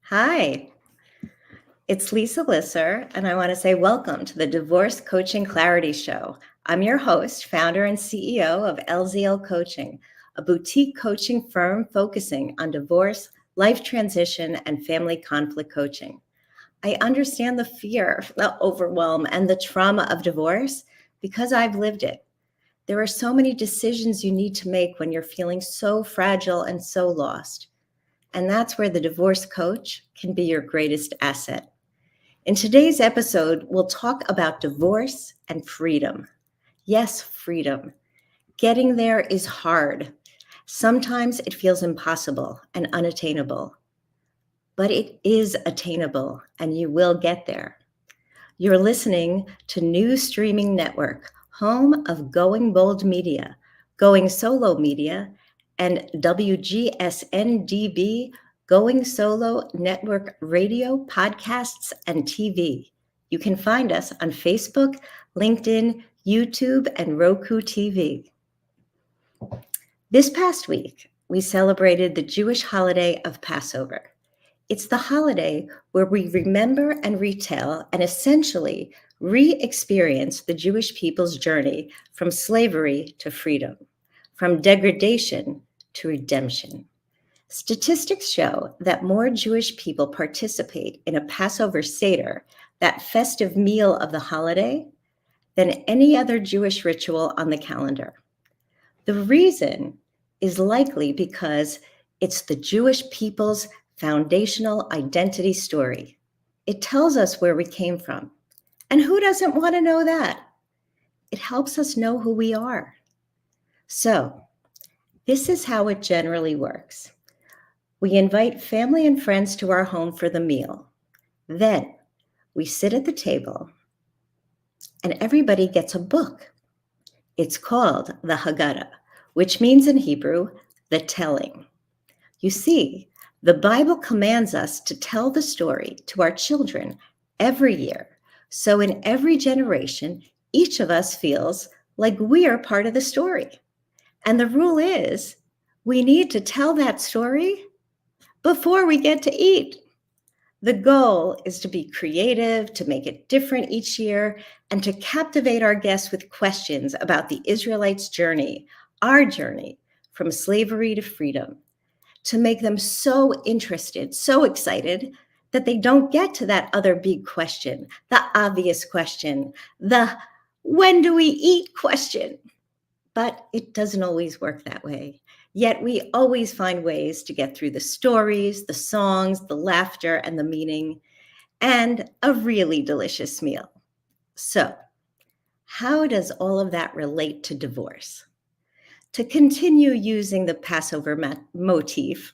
Hi, it's Lisa Lisser, and I want to say welcome to the Divorce Coaching Clarity Show. I'm your host, founder, and CEO of LZL Coaching, a boutique coaching firm focusing on divorce, life transition, and family conflict coaching. I understand the fear, the overwhelm, and the trauma of divorce because I've lived it. There are so many decisions you need to make when you're feeling so fragile and so lost. And that's where the divorce coach can be your greatest asset. In today's episode, we'll talk about divorce and freedom. Yes, freedom. Getting there is hard. Sometimes it feels impossible and unattainable, but it is attainable and you will get there. You're listening to New Streaming Network, home of Going Bold Media, Going Solo Media, and WGSN-DB, Going Solo Network Radio, Podcasts, and TV. You can find us on Facebook, LinkedIn, YouTube, and Roku TV. This past week, we celebrated the Jewish holiday of Passover. It's the holiday where we remember and retell and essentially re-experience the Jewish people's journey from slavery to freedom, from degradation to redemption. Statistics show that more Jewish people participate in a Passover Seder, that festive meal of the holiday, than any other Jewish ritual on the calendar. The reason is likely because it's the Jewish people's foundational identity story. It tells us where we came from. And who doesn't want to know that? It helps us know who we are. So, this is how it generally works. We invite family and friends to our home for the meal. Then, we sit at the table and everybody gets a book. It's called the Haggadah, which means in Hebrew, the telling. You see, the Bible commands us to tell the story to our children every year. So in every generation, each of us feels like we are part of the story. And the rule is we need to tell that story before we get to eat. The goal is to be creative, to make it different each year, and to captivate our guests with questions about the Israelites' journey, our journey from slavery to freedom, to make them so interested, so excited that they don't get to that other big question, the obvious question, the when do we eat question. But it doesn't always work that way. Yet we always find ways to get through the stories, the songs, the laughter, and the meaning, and a really delicious meal. So, how does all of that relate to divorce? To continue using the Passover motif,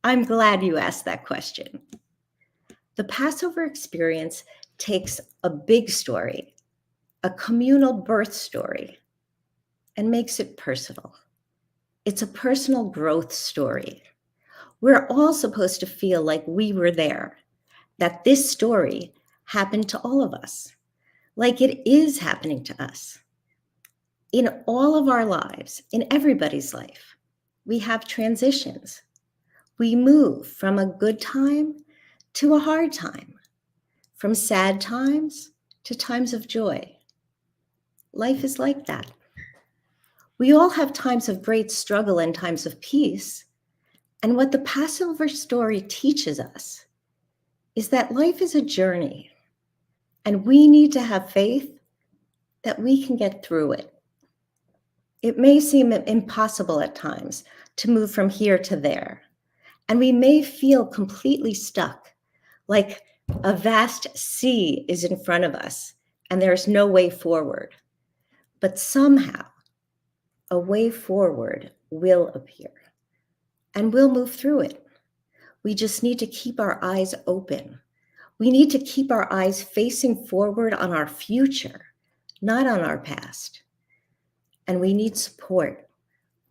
I'm glad you asked that question. The Passover experience takes a big story, a communal birth story, and makes it personal. It's a personal growth story. We're all supposed to feel like we were there, that this story happened to all of us, like it is happening to us. In all of our lives, in everybody's life, we have transitions. We move from a good time to a hard time, from sad times to times of joy. Life is like that. We all have times of great struggle and times of peace. And what the Passover story teaches us is that life is a journey, and we need to have faith that we can get through it. It may seem impossible at times to move from here to there, and we may feel completely stuck, like a vast sea is in front of us and there's no way forward. But somehow, a way forward will appear, and we'll move through it. We just need to keep our eyes open. We need to keep our eyes facing forward on our future, not on our past. And we need support.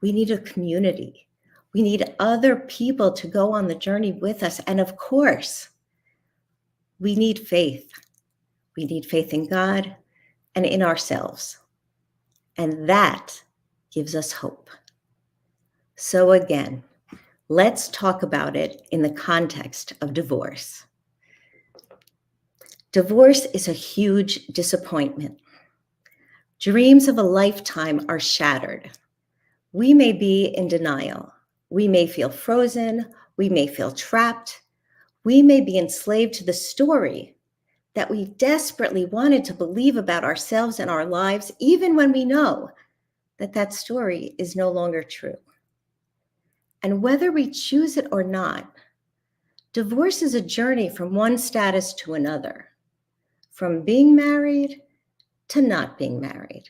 We need a community. We need other people to go on the journey with us. And of course, we need faith. We need faith in God and in ourselves. And that gives us hope. So again, Let's talk about it in the context of divorce. Divorce is a huge disappointment. Dreams of a lifetime are shattered. We may be in denial. We may feel frozen. We may feel trapped. We may be enslaved to the story that we desperately wanted to believe about ourselves and our lives, even when we know that that story is no longer true. And whether we choose it or not, divorce is a journey from one status to another, from being married to not being married,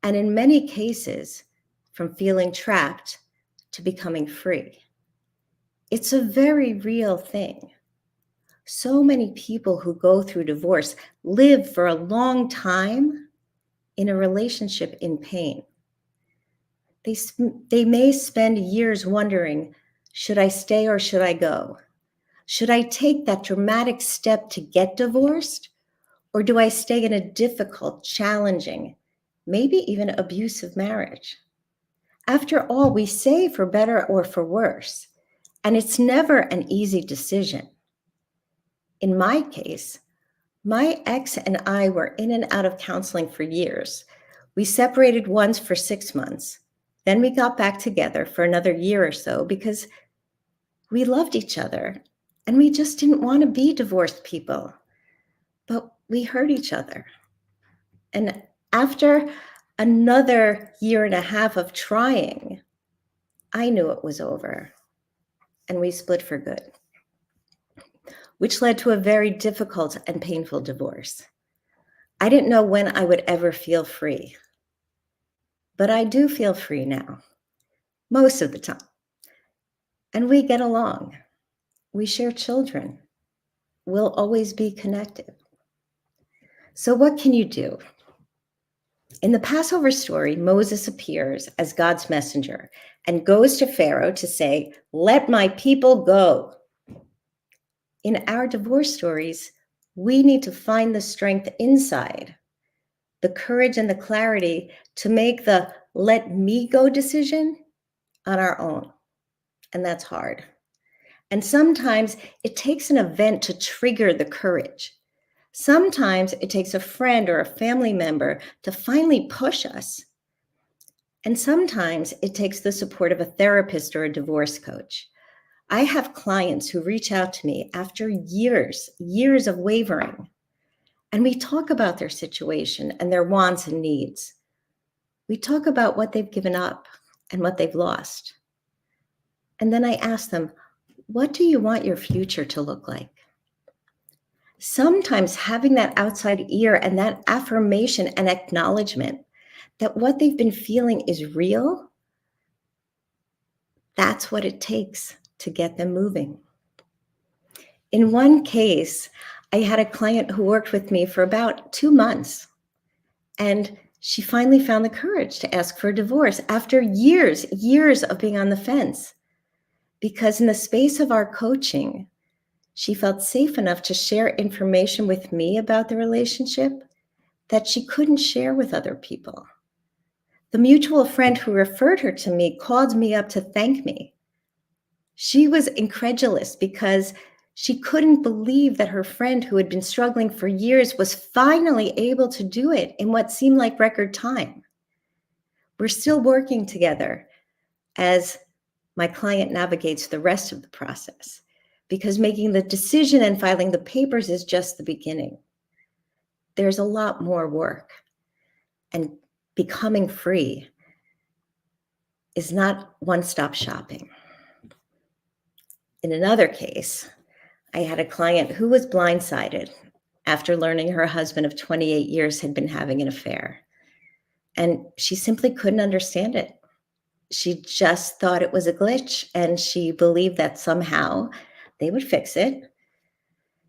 and in many cases, from feeling trapped to becoming free. It's a very real thing. So many people who go through divorce live for a long time in a relationship in pain. They may spend years wondering, should I stay or should I go? Should I take that dramatic step to get divorced? Or do I stay in a difficult, challenging, maybe even abusive marriage? After all, we say for better or for worse, and it's never an easy decision. In my case, my ex and I were in and out of counseling for years. We separated once for 6 months. Then we got back together for another year or so because we loved each other and we just didn't want to be divorced people. But we hurt each other. And after another year and a half of trying, I knew it was over and we split for good, which led to a very difficult and painful divorce. I didn't know when I would ever feel free, but I do feel free now, most of the time. And we get along. We share children. We'll always be connected. So what can you do? In the Passover story, Moses appears as God's messenger and goes to Pharaoh to say, "Let my people go." In our divorce stories, we need to find the strength inside, the courage and the clarity to make the "let me go" decision on our own. And that's hard. And sometimes it takes an event to trigger the courage. Sometimes it takes a friend or a family member to finally push us. And sometimes it takes the support of a therapist or a divorce coach. I have clients who reach out to me after years of wavering, and we talk about their situation and their wants and needs. We talk about what they've given up and what they've lost. And then I ask them, what do you want your future to look like? Sometimes having that outside ear and that affirmation and acknowledgement that what they've been feeling is real, that's what it takes to get them moving. In one case, I had a client who worked with me for about 2 months, and she finally found the courage to ask for a divorce after years of being on the fence. Because in the space of our coaching, she felt safe enough to share information with me about the relationship that she couldn't share with other people. The mutual friend who referred her to me called me up to thank me. She was incredulous because she couldn't believe that her friend who had been struggling for years was finally able to do it in what seemed like record time. We're still working together as my client navigates the rest of the process, because making the decision and filing the papers is just the beginning. There's a lot more work, and becoming free is not one-stop shopping. In another case, I had a client who was blindsided after learning her husband of 28 years had been having an affair, and she simply couldn't understand it. She just thought it was a glitch, and she believed that somehow they would fix it.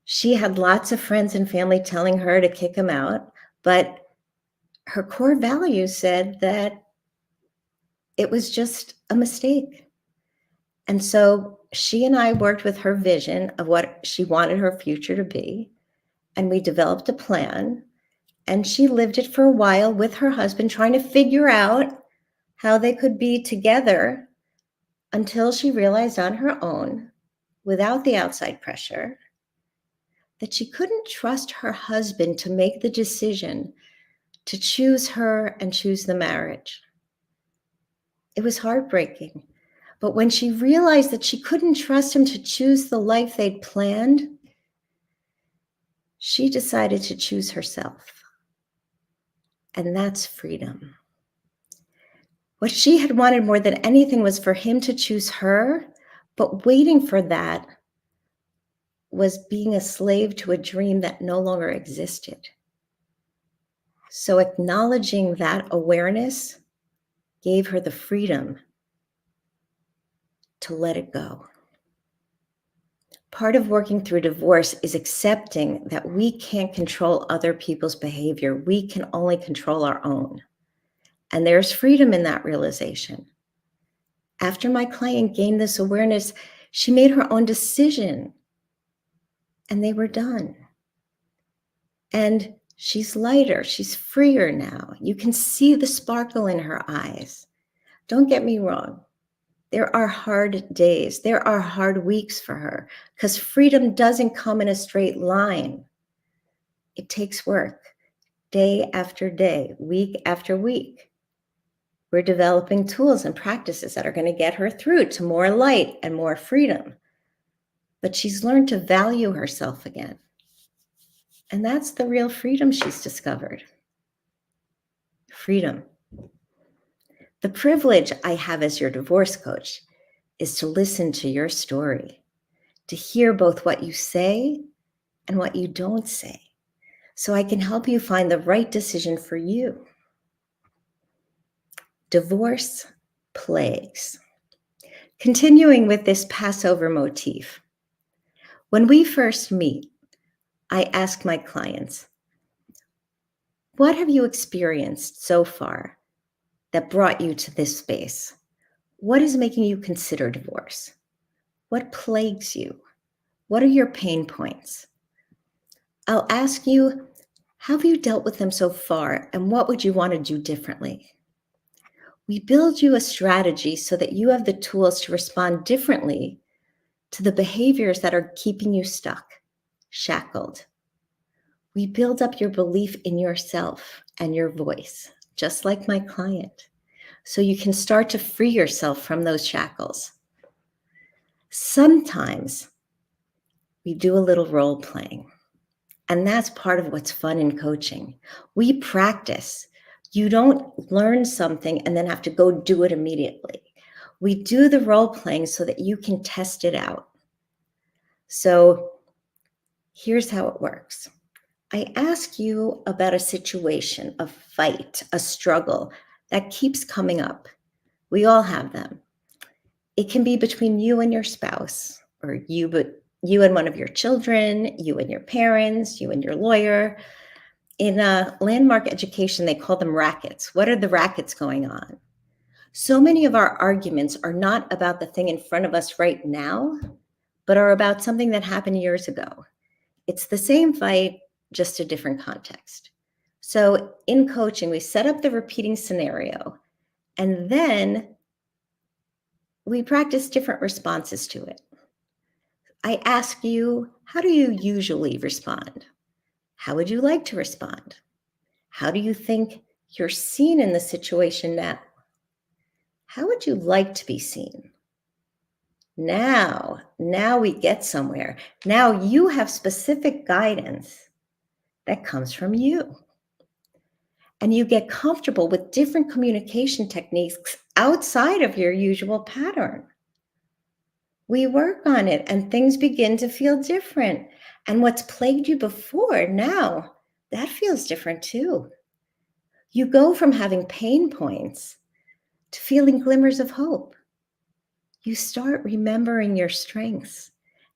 She had lots of friends and family telling her to kick him out, but her core values said that it was just a mistake. And so she and I worked with her vision of what she wanted her future to be, and we developed a plan, and she lived it for a while with her husband, trying to figure out how they could be together until she realized on her own, without the outside pressure, that she couldn't trust her husband to make the decision to choose her and choose the marriage. It was heartbreaking. But when she realized that she couldn't trust him to choose the life they'd planned, she decided to choose herself. And that's freedom. What she had wanted more than anything was for him to choose her, but waiting for that was being a slave to a dream that no longer existed. So acknowledging that awareness gave her the freedom to let it go. Part of working through divorce is accepting that we can't control other people's behavior. We can only control our own. And there's freedom in that realization. After my client gained this awareness, she made her own decision, and they were done. And she's lighter, she's freer now. You can see the sparkle in her eyes. Don't get me wrong. There are hard days, there are hard weeks for her, because freedom doesn't come in a straight line. It takes work, day after day, week after week. We're developing tools and practices that are going to get her through to more light and more freedom. But she's learned to value herself again. And that's the real freedom she's discovered. Freedom. The privilege I have as your divorce coach is to listen to your story, to hear both what you say and what you don't say, so I can help you find the right decision for you. Divorce plagues. Continuing with this Passover motif. When we first meet, I ask my clients, what have you experienced so far that brought you to this space? What is making you consider divorce? What plagues you? What are your pain points? I'll ask you, how have you dealt with them so far, and what would you want to do differently? We build you a strategy so that you have the tools to respond differently to the behaviors that are keeping you stuck, shackled. We build up your belief in yourself and your voice, just like my client, so you can start to free yourself from those shackles. Sometimes we do a little role playing, and that's part of what's fun in coaching. We practice. You don't learn something and then have to go do it immediately. We do the role playing so that you can test it out. So here's how it works. I ask you about a situation, a fight, a struggle that keeps coming up. We all have them. It can be between you and your spouse, or you and one of your children, you and your parents, you and your lawyer. In landmark education, they call them rackets. What are the rackets going on? So many of our arguments are not about the thing in front of us right now, but are about something that happened years ago. It's the same fight, just a different context. So in coaching, we set up the repeating scenario, and then we practice different responses to it. I ask you, how do you usually respond? How would you like to respond? How do you think you're seen in the situation now? How would you like to be seen? Now we get somewhere. Now you have specific guidance that comes from you. And you get comfortable with different communication techniques outside of your usual pattern. We work on it and things begin to feel different. And what's plagued you before, now, that feels different too. You go from having pain points to feeling glimmers of hope. You start remembering your strengths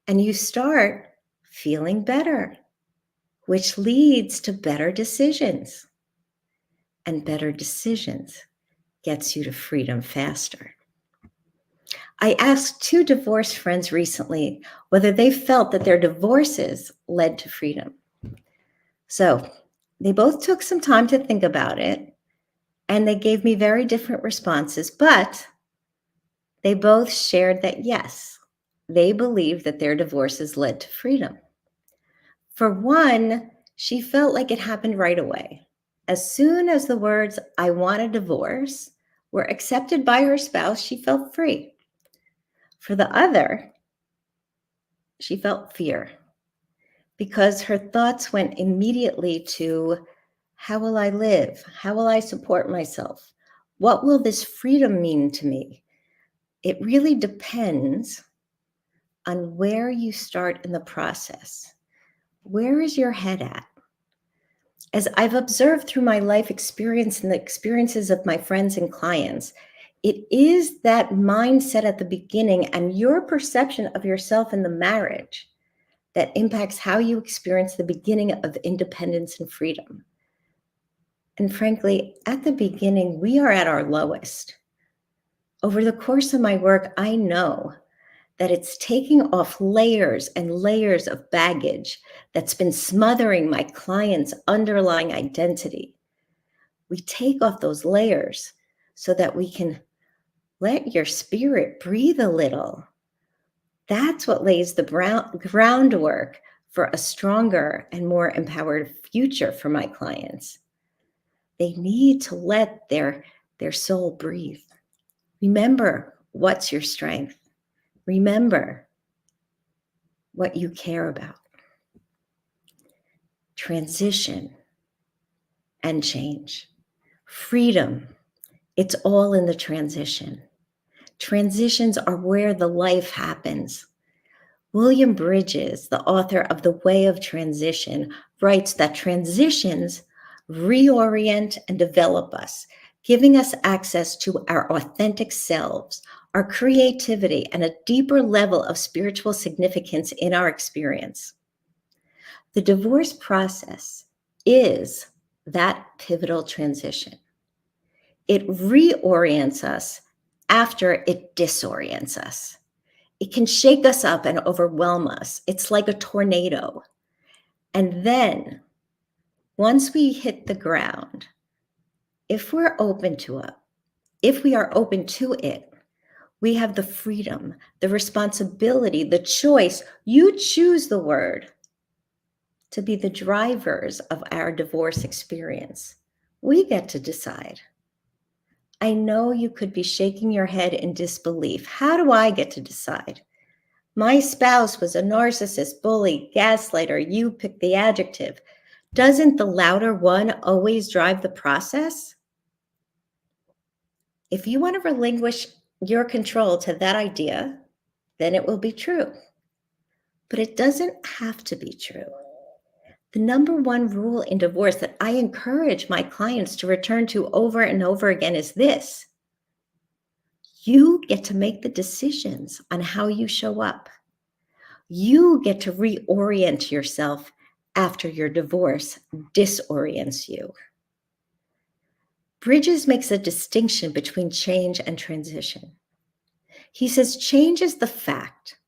and you start feeling better, which leads to better decisions. And better decisions gets you to freedom faster. I asked 2 divorced friends recently whether they felt that their divorces led to freedom. So they both took some time to think about it, and they gave me very different responses, but They both shared that, yes, they believed that their divorces led to freedom. For one, she felt like it happened right away. As soon as the words, "I want a divorce," were accepted by her spouse, she felt free. For the other, she felt fear because her thoughts went immediately to, how will I live? How will I support myself? What will this freedom mean to me? It really depends on where you start in the process. Where is your head at? As I've observed through my life experience and the experiences of my friends and clients, it is that mindset at the beginning and your perception of yourself in the marriage that impacts how you experience the beginning of independence and freedom. And frankly, at the beginning, we are at our lowest. Over the course of my work, I know that it's taking off layers and layers of baggage that's been smothering my client's underlying identity. We take off those layers so that we can let your spirit breathe a little. That's what lays the groundwork for a stronger and more empowered future for my clients. They need to let their soul breathe. Remember what's your strength. Remember what you care about. Transition and change. Freedom, it's all in the transition. Transitions are where the life happens. William Bridges, the author of The Way of Transition, writes that transitions reorient and develop us, giving us access to our authentic selves, our creativity, and a deeper level of spiritual significance in our experience. The divorce process is that pivotal transition. It reorients us after it disorients us. It can shake us up and overwhelm us. It's like a tornado. And then, once we hit the ground, if we are open to it, we have the freedom, the responsibility, the choice. You choose the word to be the drivers of our divorce experience. We get to decide. I know you could be shaking your head in disbelief. How do I get to decide? My spouse was a narcissist, bully, gaslighter. You pick the adjective. Doesn't the louder one always drive the process? If you want to relinquish your control to that idea, then it will be true. But it doesn't have to be true. The number one rule in divorce that I encourage my clients to return to over and over again is this: you get to make the decisions on how you show up. You get to reorient yourself after your divorce disorients you. Bridges makes a distinction between change and transition. He says change is the fact.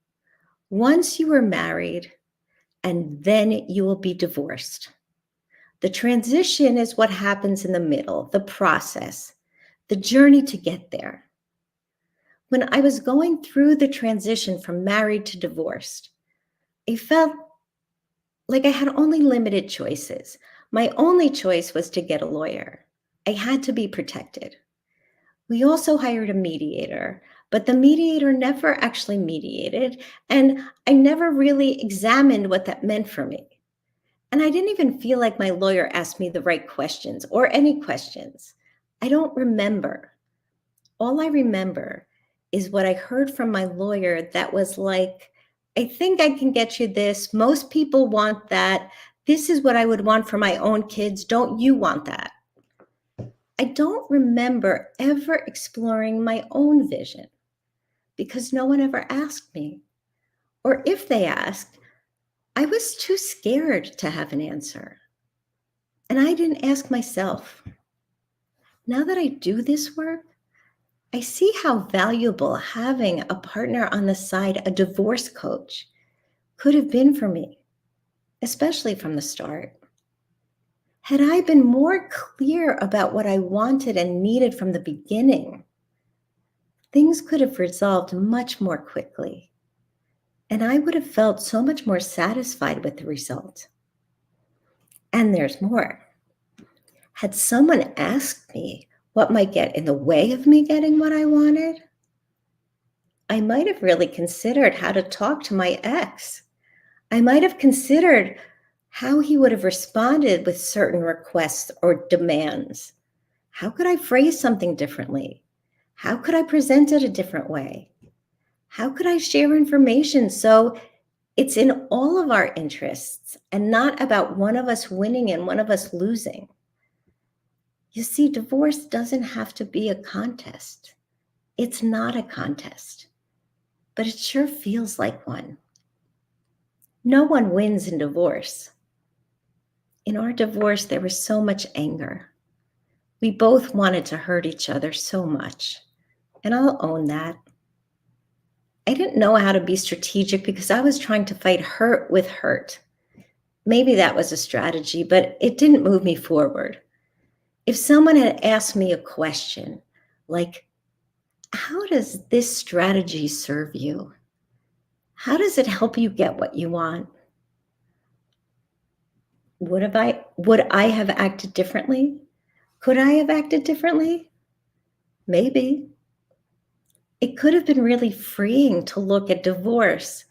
Once you are married, and then you will be divorced. The transition is what happens in the middle, the process, the journey to get there. When I was going through the transition from married to divorced, I felt like I had only limited choices. My only choice was to get a lawyer. I had to be protected. We also hired a mediator, but the mediator never actually mediated, and I never really examined what that meant for me. And I didn't even feel like my lawyer asked me the right questions or any questions. I don't remember. All I remember is what I heard from my lawyer that was like, I think I can get you this. Most people want that. This is what I would want for my own kids. Don't you want that? I don't remember ever exploring my own vision because no one ever asked me. Or if they asked, I was too scared to have an answer. And I didn't ask myself. Now that I do this work, I see how valuable having a partner on the side, a divorce coach, could have been for me, especially from the start. Had I been more clear about what I wanted and needed from the beginning, things could have resolved much more quickly, and I would have felt so much more satisfied with the result. And there's more. Had someone asked me what might get in the way of me getting what I wanted, I might have really considered how to talk to my ex. I might have considered how he would have responded with certain requests or demands. How could I phrase something differently? How could I present it a different way? How could I share information so it's in all of our interests and not about one of us winning and one of us losing? You see, divorce doesn't have to be a contest. It's not a contest, but it sure feels like one. No one wins in divorce. In our divorce, there was so much anger. We both wanted to hurt each other so much, and I'll own that. I didn't know how to be strategic because I was trying to fight hurt with hurt. Maybe that was a strategy, but it didn't move me forward. If someone had asked me a question like, how does this strategy serve you? How does it help you get what you want? Would I have acted differently? Could I have acted differently? Maybe. It could have been really freeing to look at divorce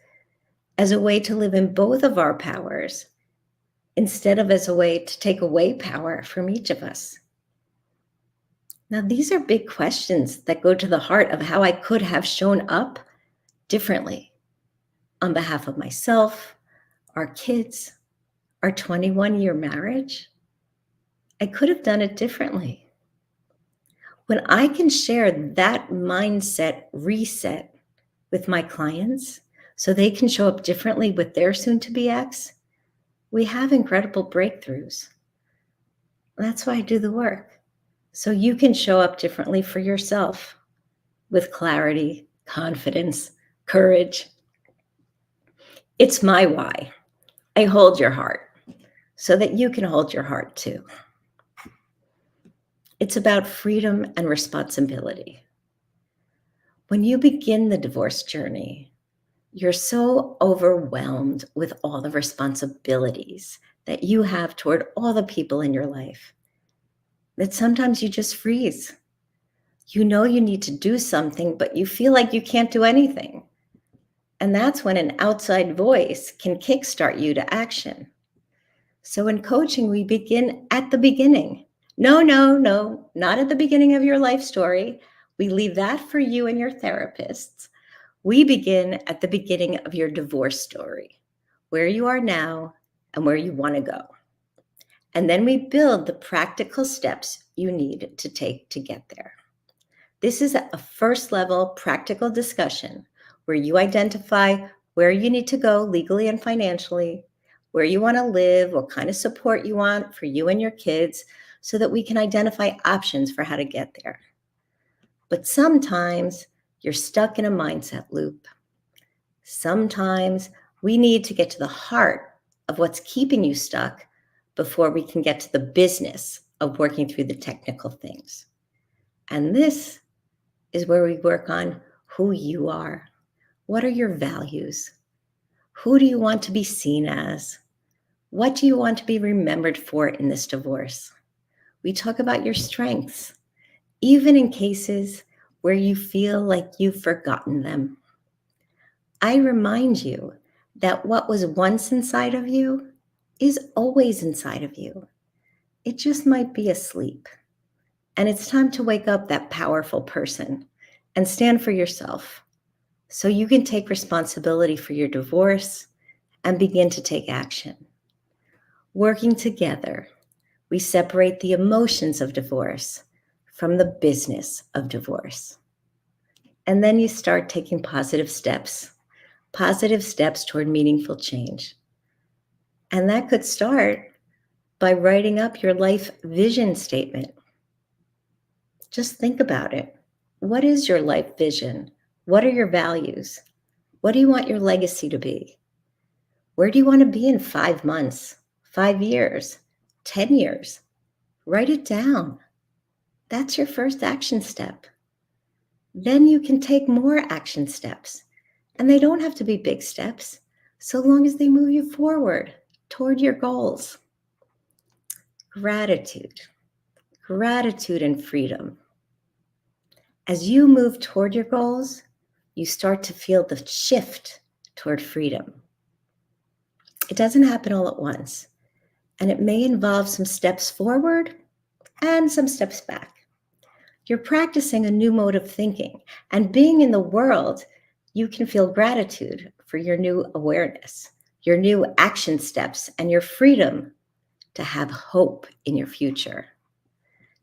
as a way to live in both of our powers instead of as a way to take away power from each of us. Now, these are big questions that go to the heart of how I could have shown up differently on behalf of myself, our kids, our 21-year marriage. I could have done it differently. When I can share that mindset reset with my clients so they can show up differently with their soon-to-be ex, we have incredible breakthroughs. That's why I do the work. So you can show up differently for yourself with clarity, confidence, courage. It's my why. I hold your heart so that you can hold your heart too. It's about freedom and responsibility. When you begin the divorce journey, you're so overwhelmed with all the responsibilities that you have toward all the people in your life that sometimes you just freeze. You know you need to do something, but you feel like you can't do anything. And that's when an outside voice can kickstart you to action. So in coaching, we begin at the beginning. No, not at the beginning of your life story. We leave that for you and your therapists. We begin at the beginning of your divorce story, where you are now and where you want to go. And then we build the practical steps you need to take to get there. This is a first level practical discussion where you identify where you need to go legally and financially, where you want to live, what kind of support you want for you and your kids, so that we can identify options for how to get there. But sometimes you're stuck in a mindset loop. Sometimes we need to get to the heart of what's keeping you stuck before we can get to the business of working through the technical things. And this is where we work on who you are. What are your values? Who do you want to be seen as? What do you want to be remembered for in this divorce? We talk about your strengths, even in cases where you feel like you've forgotten them. I remind you that what was once inside of you is always inside of you. It just might be asleep. And it's time to wake up that powerful person and stand for yourself so you can take responsibility for your divorce and begin to take action. Working together, we separate the emotions of divorce from the business of divorce. And then you start taking positive steps toward meaningful change. And that could start by writing up your life vision statement. Just think about it. What is your life vision? What are your values? What do you want your legacy to be? Where do you want to be in 5 months, 5 years, 10 years? Write it down. That's your first action step. Then you can take more action steps, and they don't have to be big steps, so long as they move you forward toward your goals. Gratitude and freedom. As you move toward your goals, you start to feel the shift toward freedom. It doesn't happen all at once, and it may involve some steps forward and some steps back. You're practicing a new mode of thinking, and being in the world, you can feel gratitude for your new awareness, your new action steps, and your freedom to have hope in your future.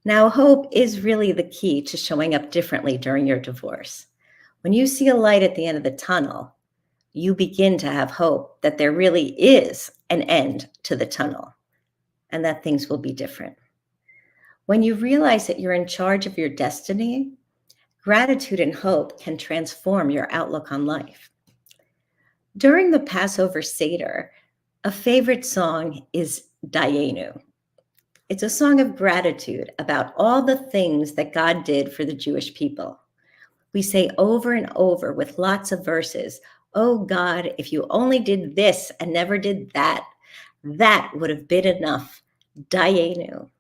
Now, hope is really the key to showing up differently during your divorce. When you see a light at the end of the tunnel, you begin to have hope that there really is an end to the tunnel and that things will be different. When you realize that you're in charge of your destiny, gratitude and hope can transform your outlook on life. During the Passover Seder, a favorite song is Dayenu. It's a song of gratitude about all the things that God did for the Jewish people. We say over and over with lots of verses, "Oh God, if you only did this and never did that, that would have been enough." Dayenu.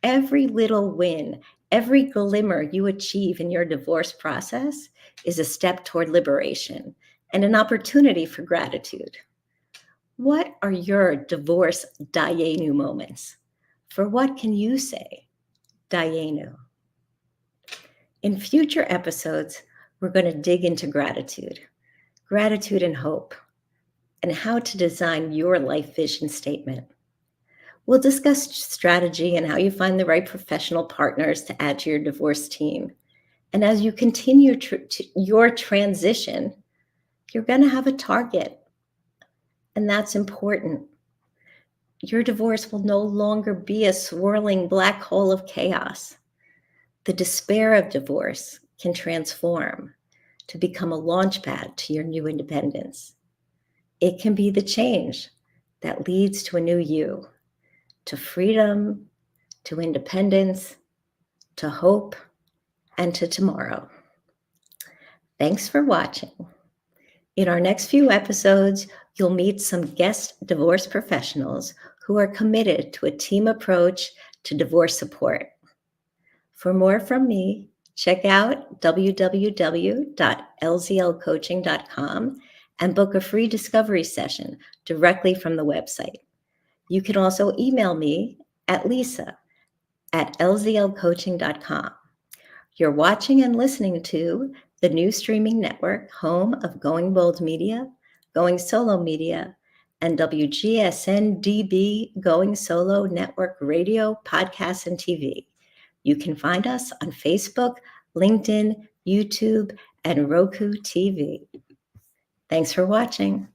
Every little win, every glimmer you achieve in your divorce process is a step toward liberation and an opportunity for gratitude. What are your divorce Dayenu moments? For what can you say Dayenu? In future episodes, we're going to dig into gratitude and hope, and how to design your life vision statement. We'll discuss strategy and how you find the right professional partners to add to your divorce team. And as you continue your transition, you're going to have a target. And that's important. Your divorce will no longer be a swirling black hole of chaos. The despair of divorce can transform to become a launchpad to your new independence. It can be the change that leads to a new you, to freedom, to independence, to hope, and to tomorrow. Thanks for watching. In our next few episodes, you'll meet some guest divorce professionals who are committed to a team approach to divorce support. For more from me, check out www.lzlcoaching.com and book a free discovery session directly from the website. You can also email me at lisa@lzlcoaching.com. You're watching and listening to the new streaming network, home of Going Bold Media, Going Solo Media, and WGSN-DB Going Solo Network Radio, Podcasts, and TV. You can find us on Facebook, LinkedIn, YouTube, and Roku TV. Thanks for watching.